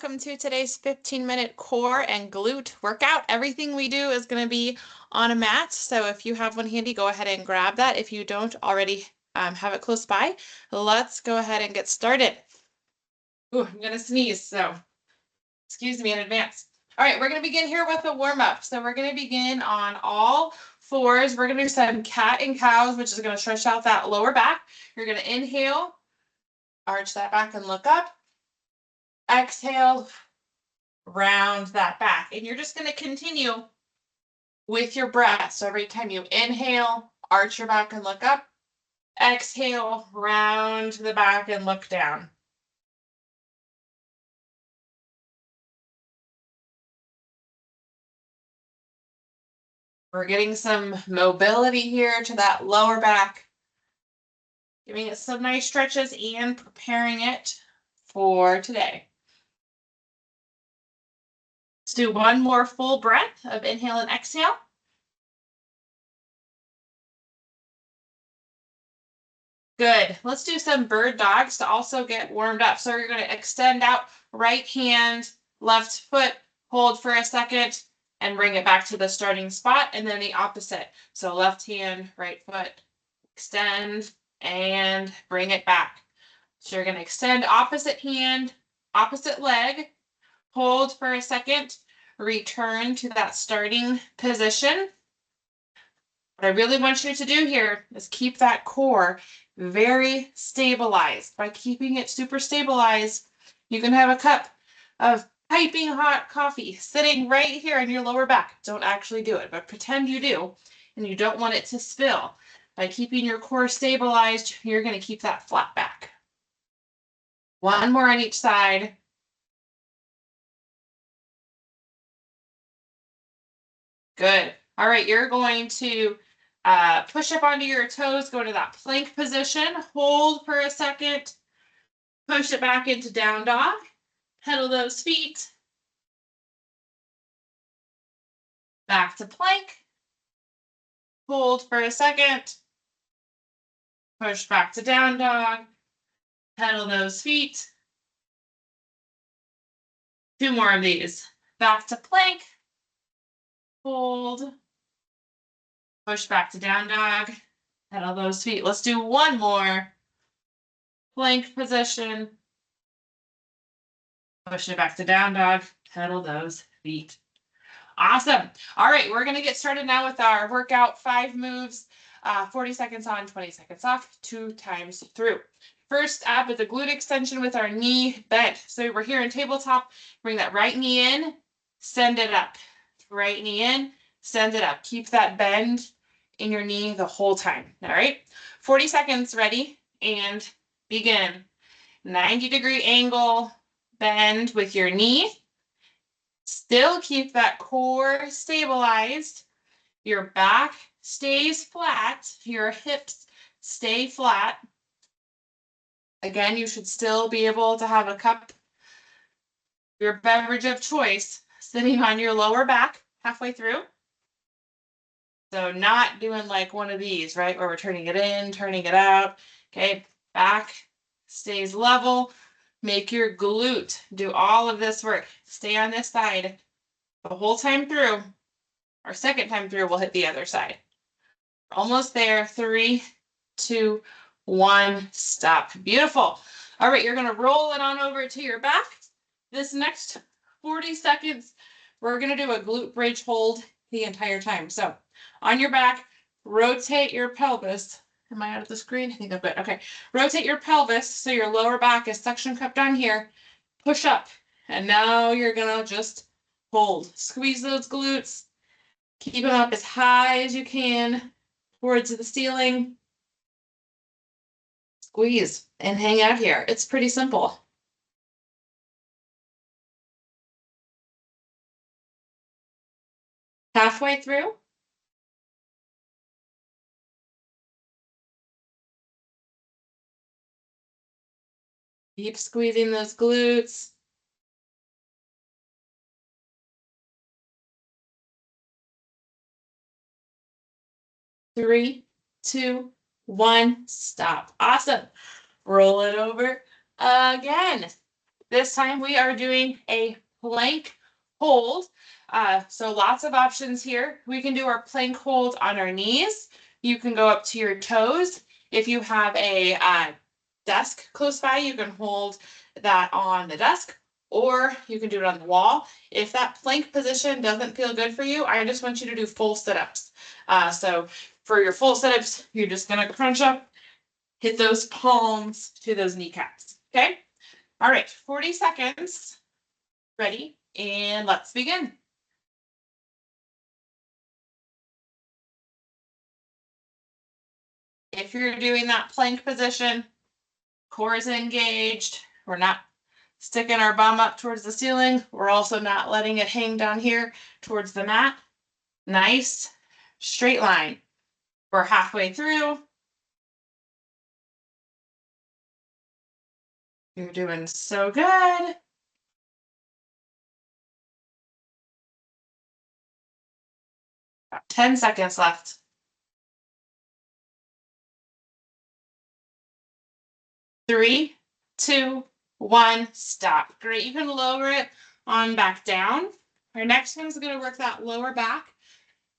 Welcome to today's 15-minute core and glute workout. Everything we do is going to be on a mat, so if you have one handy, go ahead and grab that. If you don't already have it close by, let's go ahead and get started. Ooh, I'm going to sneeze, so excuse me in advance. All right, we're going to begin here with a warm-up. So we're going to begin on all fours. We're going to do some cat and cows, which is going to stretch out that lower back. You're going to inhale, arch that back and look up. Exhale, round that back. And you're just going to continue with your breath. So every time you inhale, arch your back and look up. Exhale, round the back and look down. We're getting some mobility here to that lower back, giving it some nice stretches and preparing it for today. Let's do one more full breath of inhale and exhale. Good. Let's do some bird dogs to also get warmed up. So you're going to extend out right hand, left foot, hold for a second, and bring it back to the starting spot, and then the opposite. So left hand, right foot, extend, and bring it back. So you're going to extend opposite hand, opposite leg, hold for a second, return to that starting position. What I really want you to do here is keep that core very stabilized. By keeping it super stabilized, you can have a cup of piping hot coffee sitting right here in your lower back. Don't actually do it, but pretend you do, and you don't want it to spill. By keeping your core stabilized, you're going to keep that flat back. One more on each side. Good. All right, you're going to push up onto your toes, go to that plank position, hold for a second, push it back into down dog, pedal those feet, back to plank, hold for a second, push back to down dog, pedal those feet. Two more of these. Back to plank, hold, push back to down dog, pedal those feet. Let's do one more. Plank position, push it back to down dog, pedal those feet. Awesome. All right, we're going to get started now with our workout. 5 moves, 40 seconds on, 20 seconds off, 2 times through. First up is a glute extension with our knee bent. So we're here in tabletop. Bring that right knee in, send it up. Right knee in, send it up. Keep that bend in your knee the whole time. All right, 40 seconds, ready, and begin. 90-degree angle, bend with your knee. Still keep that core stabilized. Your back stays flat. Your hips stay flat. Again, you should still be able to have a cup, your beverage of choice, sitting on your lower back halfway through. So not doing like one of these, right, where we're turning it in, turning it out. Okay, back stays level. Make your glute do all of this work. Stay on this side the whole time through. Our second time through, we'll hit the other side. Almost there. 3, 2, 1, stop. Beautiful. All right, you're going to roll it on over to your back. This next 40 seconds, we're going to do a glute bridge hold the entire time. So on your back, rotate your pelvis. Am I out of the screen? I think I'm good. Okay. Rotate your pelvis so your lower back is suction cupped on here. Push up. And now you're going to just hold. Squeeze those glutes. Keep them up as high as you can towards the ceiling. Squeeze and hang out here. It's pretty simple. Halfway through. Keep squeezing those glutes. Three, 2, 1, stop. Awesome. Roll it over again. This time we are doing a plank hold. So lots of options here. We can do our plank hold on our knees. You can go up to your toes. If you have a desk close by, you can hold that on the desk, or you can do it on the wall. If that plank position doesn't feel good for you, I just want you to do full sit-ups. So for your full sit-ups, you're just gonna crunch up, hit those palms to those kneecaps, okay? All right, 40 seconds. Ready? And let's begin. If you're doing that plank position, core is engaged. We're not sticking our bum up towards the ceiling. We're also not letting it hang down here towards the mat. Nice straight line. We're halfway through. You're doing so good. 10 seconds left. 3, 2, 1, stop. Great. You can lower it on back down. Our next one is going to work that lower back.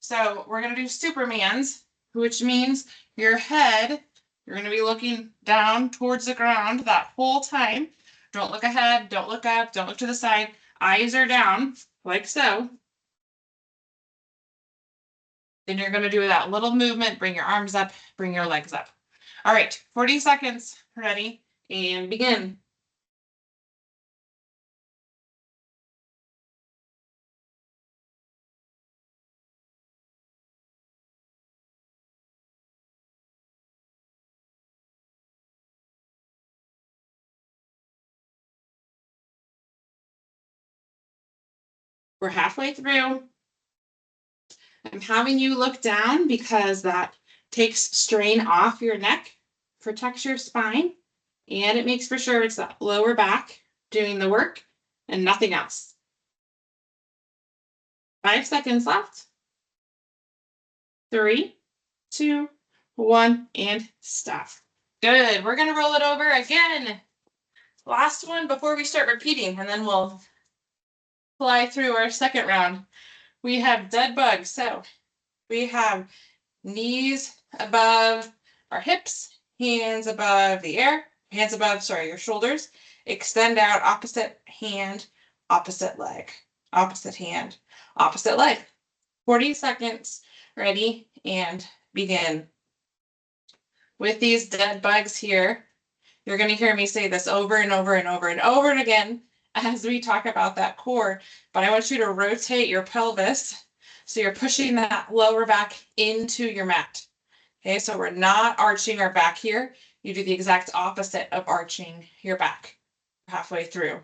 So we're going to do Superman's, which means your head, you're going to be looking down towards the ground that whole time. Don't look ahead, don't look up, don't look to the side. Eyes are down, like so. Then you're going to do that little movement, bring your arms up, bring your legs up. All right, 40 seconds. Ready? And begin. We're halfway through. I'm having you look down because that takes strain off your neck, protects your spine, and it makes for sure it's that lower back doing the work and nothing else. 5 seconds left. 3, 2, 1, and stop. Good. We're going to roll it over again. Last one before we start repeating, and then we'll fly through our second round. We have dead bugs. So we have knees above our hips, hands above the air, hands above, sorry, your shoulders. Extend out, opposite hand, opposite leg, opposite hand, opposite leg. 40 seconds. Ready? And begin. With these dead bugs here, you're going to hear me say this over and over and over and over and again as we talk about that core, but I want you to rotate your pelvis so you're pushing that lower back into your mat. Okay, so we're not arching our back here. You do the exact opposite of arching your back halfway through.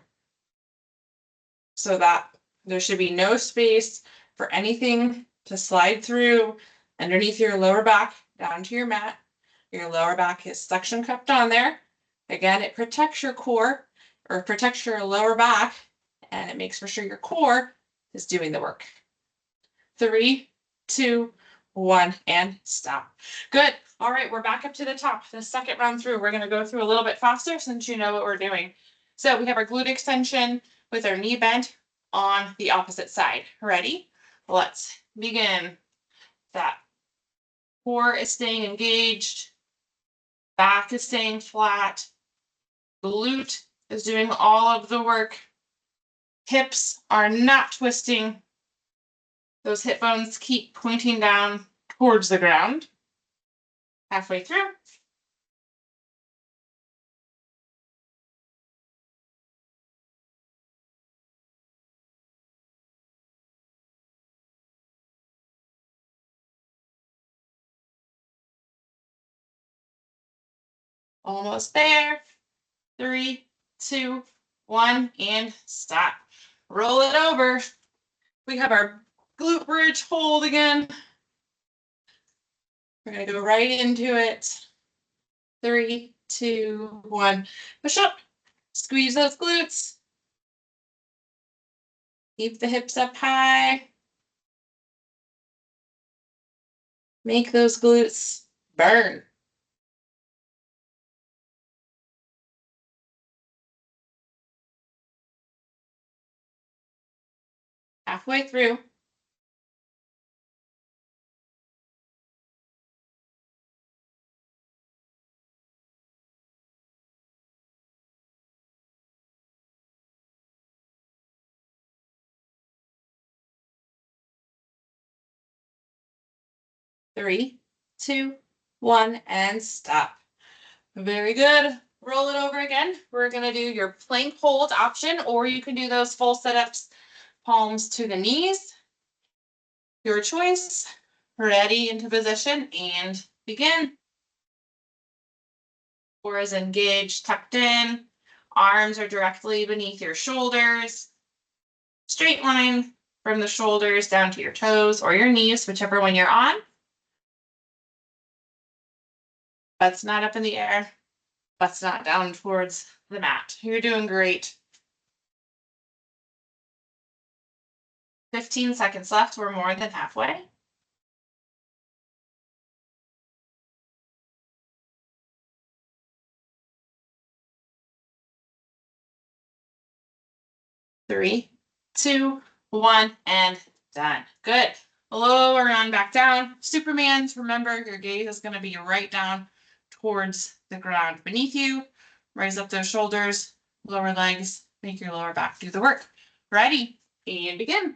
So that there should be no space for anything to slide through underneath your lower back down to your mat. Your lower back is suction cupped on there. Again, it protects your core or protects your lower back, and it makes for sure your core is doing the work. 3, 2, 1, and stop. Good. All right, we're back up to the top. The second round through, we're going to go through a little bit faster since you know what we're doing. So we have our glute extension with our knee bent on the opposite side. Ready? Let's begin. That core is staying engaged. Back is staying flat. Glute is doing all of the work. Hips are not twisting. Those hip bones keep pointing down towards the ground. Halfway through. Almost there. 3, 2, 1, and stop. Roll it over. We have our glute bridge hold again. We're going to go right into it. 3, 2, 1. Push up. Squeeze those glutes. Keep the hips up high. Make those glutes burn. Halfway through. 3, 2, 1, and stop. Very good. Roll it over again. We're going to do your plank hold option, or you can do those full sit-ups, palms to the knees. Your choice. Ready, into position, and begin. Core is engaged, tucked in. Arms are directly beneath your shoulders. Straight line from the shoulders down to your toes or your knees, whichever one you're on. Butt's not up in the air. Butt's not down towards the mat. You're doing great. 15 seconds left. We're more than halfway. 3, 2, 1, and done. Good. Lower on back down. Superman's, remember your gaze is going to be right down towards the ground beneath you. Raise up those shoulders, lower legs, make your lower back do the work. Ready, and begin.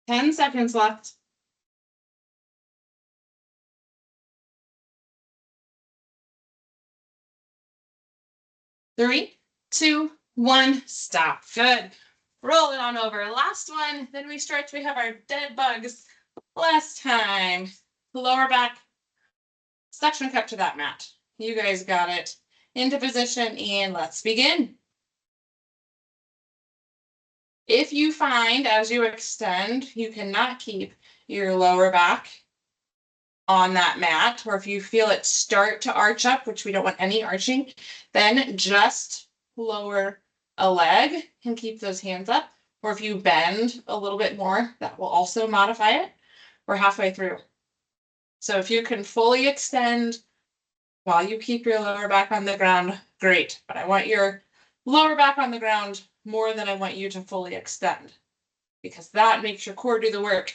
10 seconds left. 3, 2, 1, stop. Good. Roll it on over. Last one. Then we stretch. We have our dead bugs. Last time. Lower back. Suction cup to that mat. You guys got it. Into position, and let's begin. If you find as you extend, you cannot keep your lower back on that mat, or if you feel it start to arch up, which we don't want any arching, then just lower a leg and keep those hands up. Or if you bend a little bit more, that will also modify it. We're halfway through. So if you can fully extend while you keep your lower back on the ground, great. But I want your lower back on the ground more than I want you to fully extend, because that makes your core do the work,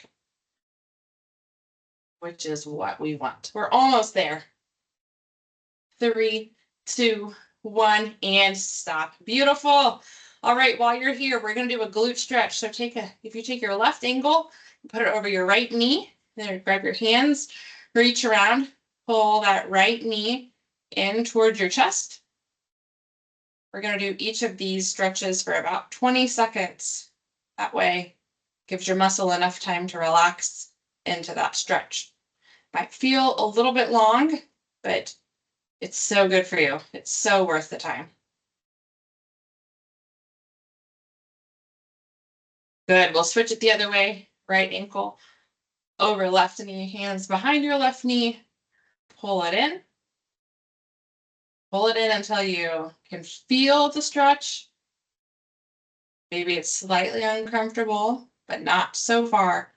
which is what we want. We're almost there. 3, 2, 1, and stop. Beautiful. All right, while you're here, we're going to do a glute stretch. So if you take your left ankle, put it over your right knee, then grab your hands, reach around, pull that right knee in towards your chest. We're going to do each of these stretches for about 20 seconds. That way, gives your muscle enough time to relax into that stretch. Might feel a little bit long, but it's so good for you. It's so worth the time. Good. We'll switch it the other way. Right ankle over left knee, hands behind your left knee. Pull it in. Pull it in until you can feel the stretch. Maybe it's slightly uncomfortable, but not so far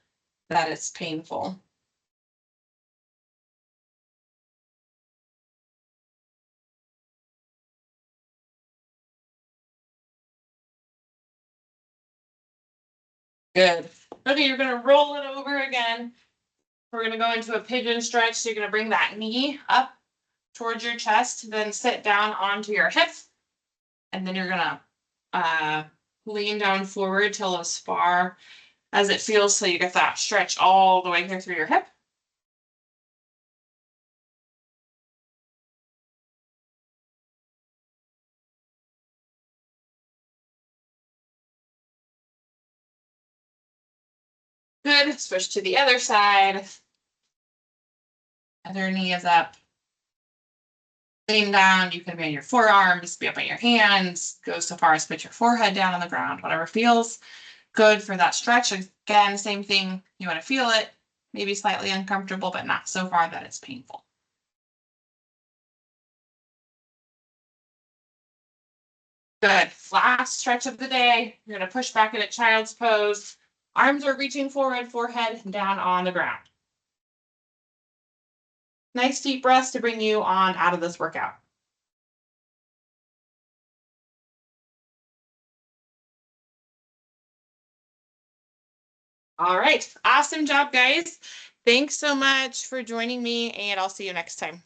that it's painful. Good. Okay, you're going to roll it over again. We're going to go into a pigeon stretch. So you're going to bring that knee up towards your chest, then sit down onto your hip. And then you're going to lean down forward till as far as it feels, so you get that stretch all the way here through your hip. Good. Switch to the other side. Other knee is up. Lean down. You can be on your forearms, be up on your hands, go so far as put your forehead down on the ground, whatever feels Good for that stretch. Again, same thing. You want to feel it, maybe slightly uncomfortable, but not so far that it's painful. Good. Last stretch of the day. You're going to push back into child's pose. Arms are reaching forward, forehead down on the ground. Nice deep breaths to bring you on out of this workout. All right. Awesome job, guys. Thanks so much for joining me, and I'll see you next time.